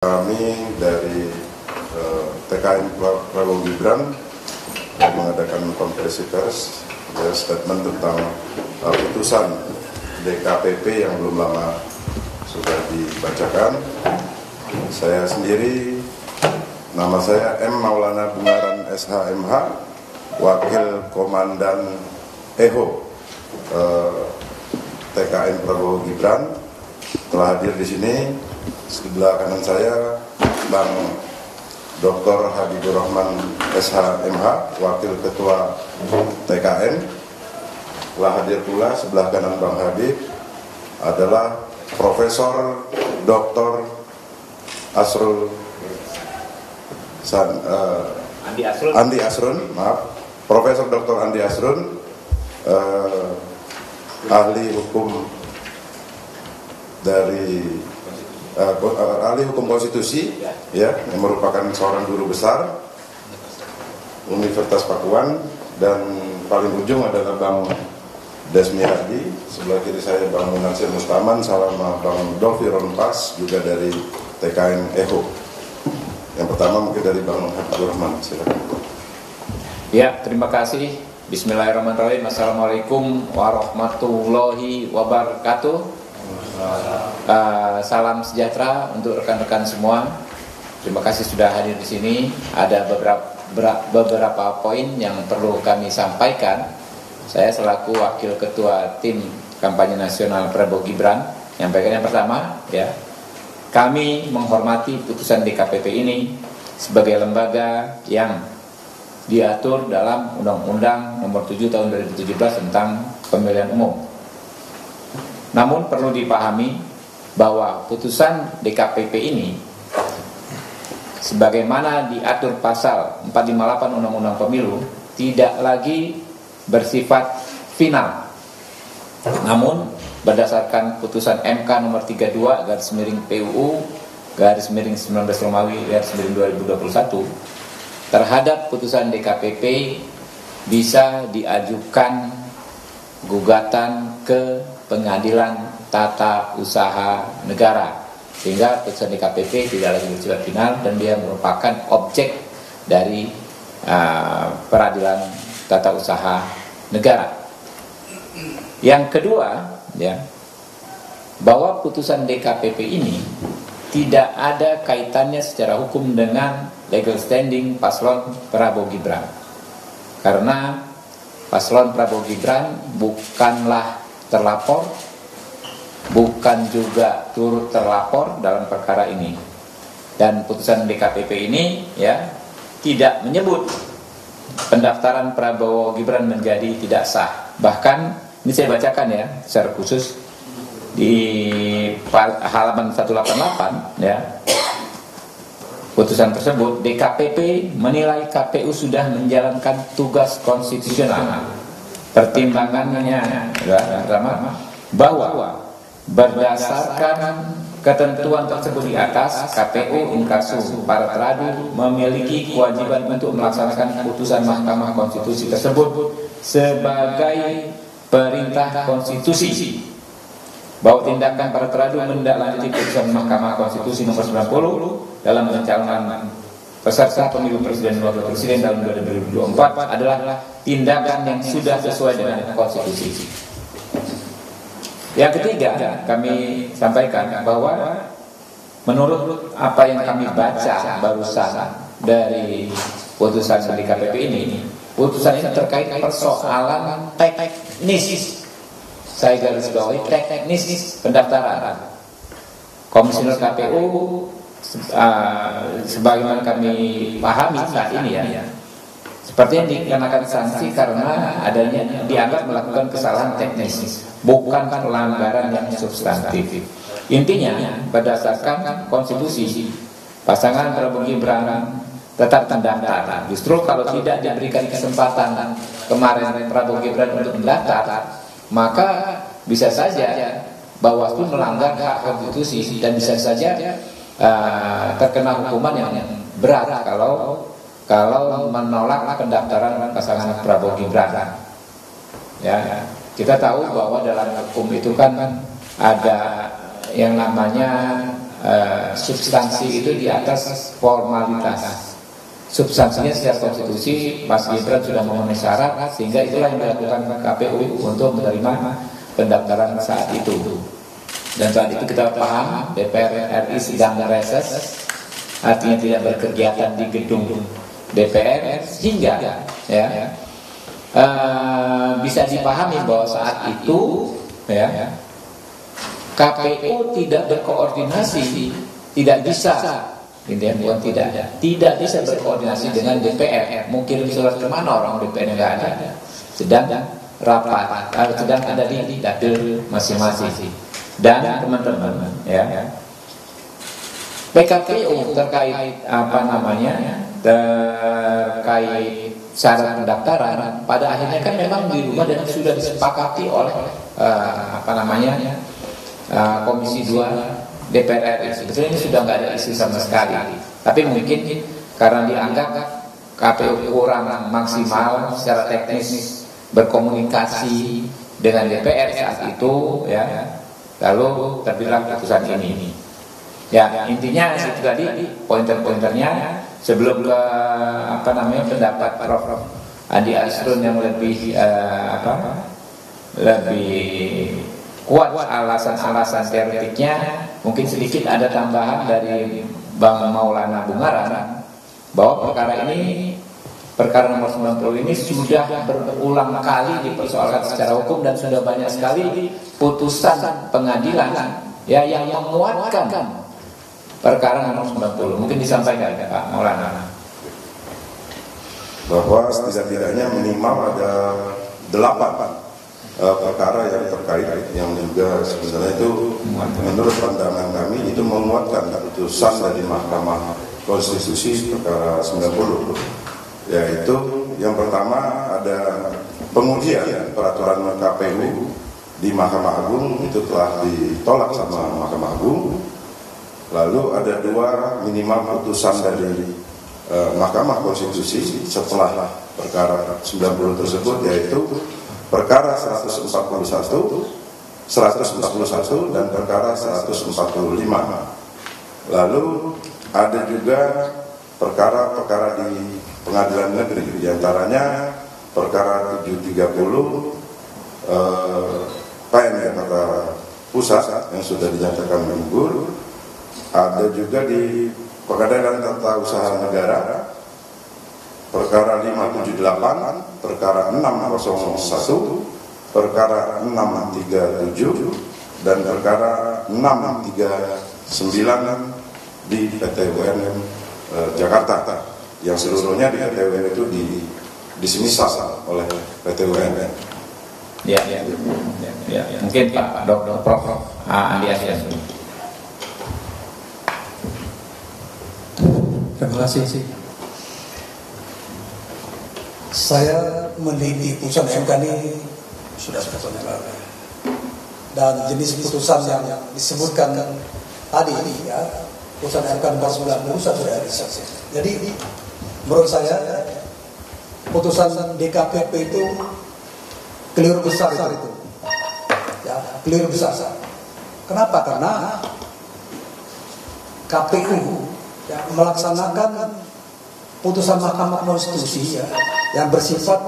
Kami dari TKN Prabowo Gibran mengadakan konferensi pers, statement tentang putusan DKPP yang belum lama sudah dibacakan. Saya sendiri, nama saya M. Maulana Bungaran SHMH, Wakil Komandan EHO TKN Prabowo Gibran, telah hadir di sini. Sebelah kanan saya Bang Dr. Habibur Rahman SHMH, Wakil Ketua TKN. Telah hadir pula sebelah kanan Bang Habib adalah Profesor Dr. Andi Asrun, Profesor Dr. Andi Asrun, ahli hukum dari ahli hukum konstitusi, ya, yang merupakan seorang guru besar Universitas Pakuan, dan paling ujung adalah Bang Desmi Hardi, sebelah kiri saya Bang Munansir Mustaman, sama Bang Dovi Ronpas juga dari TKN EHO. Yang pertama mungkin dari Bang Habibur Rahman, silakan. Ya, terima kasih. Bismillahirrahmanirrahim. Assalamualaikum warahmatullahi wabarakatuh. Salam sejahtera untuk rekan-rekan semua. Terima kasih sudah hadir di sini. Ada beberapa poin yang perlu kami sampaikan. Saya selaku Wakil Ketua Tim Kampanye Nasional Prabowo Gibran menyampaikan yang pertama, ya, kami menghormati putusan DKPP ini sebagai lembaga yang diatur dalam Undang-Undang Nomor 7 Tahun 2017 tentang Pemilihan Umum. Namun perlu dipahami bahwa putusan DKPP ini sebagaimana diatur pasal 458 Undang-Undang Pemilu tidak lagi bersifat final. Namun berdasarkan putusan MK nomor 32/PUU /19 Romawi /2021 terhadap putusan DKPP bisa diajukan gugatan ke Pengadilan Tata Usaha Negara, sehingga putusan DKPP tidak lagi bersifat final dan dia merupakan objek dari Peradilan Tata Usaha Negara. Yang kedua, ya, bahwa putusan DKPP ini tidak ada kaitannya secara hukum dengan legal standing paslon Prabowo Gibran, karena paslon Prabowo Gibran bukanlah terlapor, bukan juga turut terlapor dalam perkara ini. Dan putusan DKPP ini, ya, tidak menyebut pendaftaran Prabowo Gibran menjadi tidak sah. Bahkan ini saya bacakan, ya, secara khusus di halaman 188, ya. Putusan tersebut, DKPP menilai KPU sudah menjalankan tugas konstitusional. Pertimbangannya pertama, bahwa berdasarkan ketentuan tersebut di atas, KPU inkasu para teradu memiliki kewajiban untuk melaksanakan putusan Mahkamah Konstitusi tersebut sebagai perintah konstitusi, bahwa tindakan para teradu menindaklanjuti putusan Mahkamah Konstitusi nomor 90 dalam pencalonan peserta pemilu presiden dan wakil presiden tahun 2024 adalah tindakan yang sudah sesuai dengan konstitusi. Yang ketiga, kami sampaikan bahwa menurut apa yang kami baca barusan dari putusan DKPP ini, putusan ini terkait persoalan teknis. Saya garis bawahi teknis pendaftaran. Komisioner KPU sebagaimana kami pahami saat ini, ya, sepertinya dikenakan sanksi karena adanya dianggap melakukan kesalahan teknis, bukan pelanggaran yang substantif. Intinya, berdasarkan konstitusi, pasangan Prabowo Gibran tetap terdaftar. Justru kalau tidak diberikan kesempatan kemarin Prabowo Gibran untuk mendaftar, maka bisa saja Bawaslu melanggar hak konstitusi dan bisa saja terkena hukuman yang berat kalau menolak pendaftaran pasangan Prabowo Gibran. Ya, kita tahu bahwa dalam hukum itu kan ada yang namanya substansi itu di atas formalitas. Substansinya secara konstitusi Mas Gibran sudah memenuhi syarat, sehingga itulah yang dilakukan KPU untuk menerima pendaftaran saat itu. Dan saat itu kita paham DPR RI sedang reses, artinya tidak berkegiatan di gedung DPR, sehingga ya bisa dipahami bahwa saat itu ya KPU tidak berkoordinasi, tidak bisa. Bukan tidak bisa berkoordinasi dengan DPR. Mungkin surat kemana orang DPR nggak ada, sedang rapat, sedang ada di dapil masing-masing. Dan teman-teman ya, PKPU terkait terkait syarat pendaftaran pada akhirnya kan memang dirubah dan sudah disepakati oleh Komisi 2 DPR RI. Sebetulnya ini sudah nggak ada isu sama sekali, tapi mungkin karena dianggap KPU kurang maksimal secara teknis berkomunikasi dengan DPR saat itu, ya, lalu terbitlah putusan ini. Ya, intinya itu tadi pointer-pointernya. Sebelum ke pendapat Prof. Andi Asrun yang lebih lebih kuat alasan-alasan teoretiknya, mungkin sedikit ada tambahan dari Bang Maulana Bungaran bahwa perkara nomor 90 ini sudah berulang kali dipersoalkan secara hukum dan sudah banyak sekali putusan pengadilan ya yang menguatkan perkara nomor 90. Mungkin disampaikan Pak Maulana bahwa setidak-tidaknya minimal ada 8 perkara yang terkait yang juga sebenarnya itu menurut pandangan kami itu menguatkan putusan dari Mahkamah Konstitusi perkara 90, yaitu yang pertama ada pengujian peraturan KPU di Mahkamah Agung itu telah ditolak sama Mahkamah Agung. Lalu ada 2 minimal putusan dari Mahkamah Konstitusi setelah perkara 90 tersebut, yaitu perkara 141, 141 dan perkara 145. Lalu ada juga perkara-perkara di pengadilan negeri, diantaranya perkara 730 PN Jakarta Pusat yang sudah dinyatakan gugur. Ada juga di Pengadilan Tata Usaha Negara perkara 578, perkara 601, perkara 637 dan perkara 639 di PT UNM Jakarta, yang seluruhnya di PT UNM itu disemisal oleh PT UNM. Ya. Mungkin Pak Dr. Prof. Andi Asrun. Terima kasih. Saya meneliti putusan MK ini sudah banyak kali, dan jenis putusan yang disebutkan tadi ini ya, putusan MK nomor 90 sudah riset. Jadi menurut saya putusan DKPP itu keliru besar itu. Ya, keliru besar. Kenapa? Karena KPU ya, melaksanakan putusan Mahkamah Konstitusi ya, yang bersifat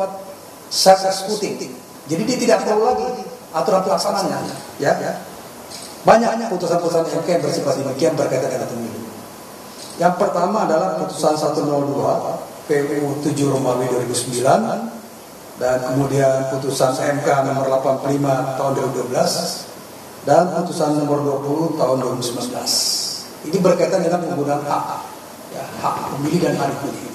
self-executing. Jadi dia tidak perlu lagi aturan pelaksananya. Ya. Banyak putusan-putusan MK yang bersifat demikian berkaitan dengan pemilu. Yang pertama adalah putusan 102 PU 7 Romawi 2009, dan kemudian putusan MK nomor 85 tahun 2012 dan putusan nomor 20 tahun 2019. Ini berkaitan dengan penggunaan hak. Ya, hak pemilih dan hak pilih.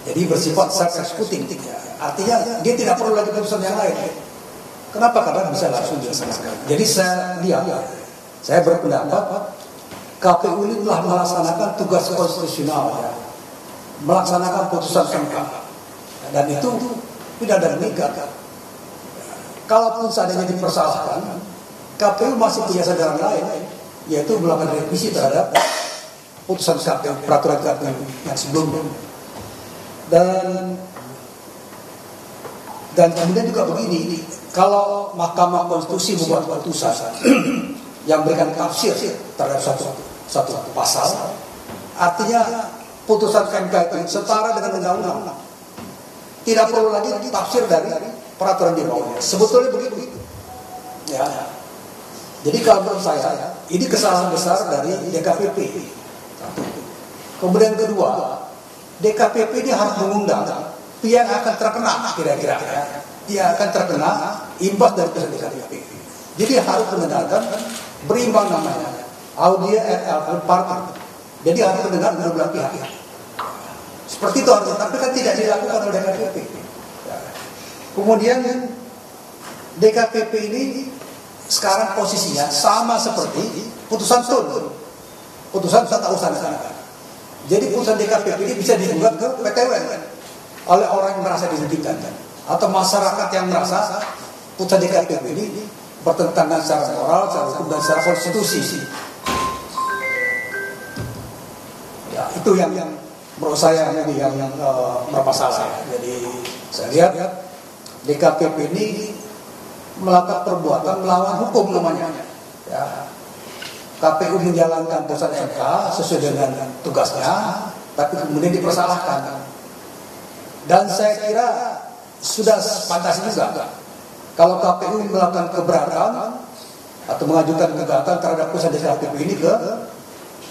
Jadi bersifat self-executing, ya. Artinya dia tidak perlu lagi putusan yang lain. Kenapa? Karena bisa langsung dilaksanakan. Jadi saya berpendapat KPU ini telah melaksanakan tugas konstitusional, ya. Melaksanakan putusan MK, dan itu tidak ada mengikat. Kalaupun seandainya dipersalahkan, KPU masih punya sandaran lain, yaitu melakukan revisi terhadap putusan KPU, peraturan KPU yang sebelumnya. Dan kemudian juga begini, kalau Mahkamah Konstitusi membuat putusan yang memberikan tafsir terhadap satu pasal, artinya putusan MK itu setara dengan undang-undang. Tidak perlu lagi tafsir dari peraturan di bawahnya. Sebetulnya begitu. Ya. Jadi kalau menurut saya, ini kesalahan besar dari DKPP. Kemudian kedua, DKPP ini harus mengundang pihak yang akan terkena kira-kira. Dia akan terkena imbas dari putusan DKPP. Jadi harus mendengarkan berimbang namanya audio et partem. Jadi harus mendengar kedua belah pihak. Seperti itu harusnya, tapi kan tidak dilakukan oleh DKPP. Kemudian DKPP ini sekarang posisinya sama seperti putusan TUN, putusan tata usaha negara. Jadi putusan DKPP ini bisa digugat ke PT UN oleh orang yang merasa dirugikan atau masyarakat yang merasa putusan DKPP ini bertentangan secara moral, secara hukum dan secara konstitusi. Ya, itu yang menurut saya yang bermasalah. Jadi saya lihat DKPP ini melakukan perbuatan melawan hukum namanya. Ya. KPU menjalankan putusan MK sesuai dengan tugasnya, tapi kemudian dipersalahkan. Dan saya kira sudah pantas juga kalau KPU melakukan keberatan atau mengajukan gugatan terhadap putusan DKPP ini ke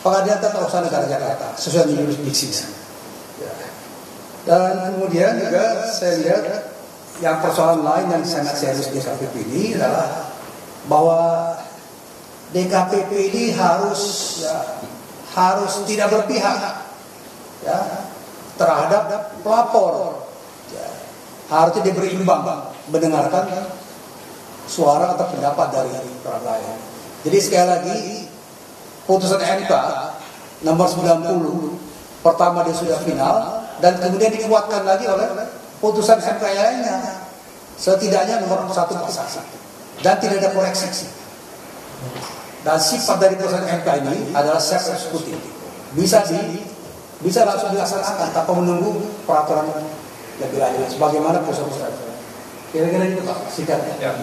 Pengadilan Tata Usaha Negara Jakarta sesuai dengan jurisdiksinya. Dan kemudian juga saya lihat yang persoalan lain yang sangat serius di DKPP ini adalah bahwa DKPP ini harus tidak berpihak terhadap pelapor. Harusnya dia berimbang mendengarkan suara atau pendapat dari orang lain. Jadi sekali lagi putusan MK nomor 90 pertama dia sudah final dan kemudian dikuatkan lagi oleh putusan MK lainnya, setidaknya nomor 1 pasal dan tidak ada koreksi. Dan sifat dari putusan MK ini adalah self eksekutif, bisa langsung dilaksanakan tanpa menunggu peraturan lebih lanjut sebagaimana putusan. Kira-kira itu Pak, singkatnya.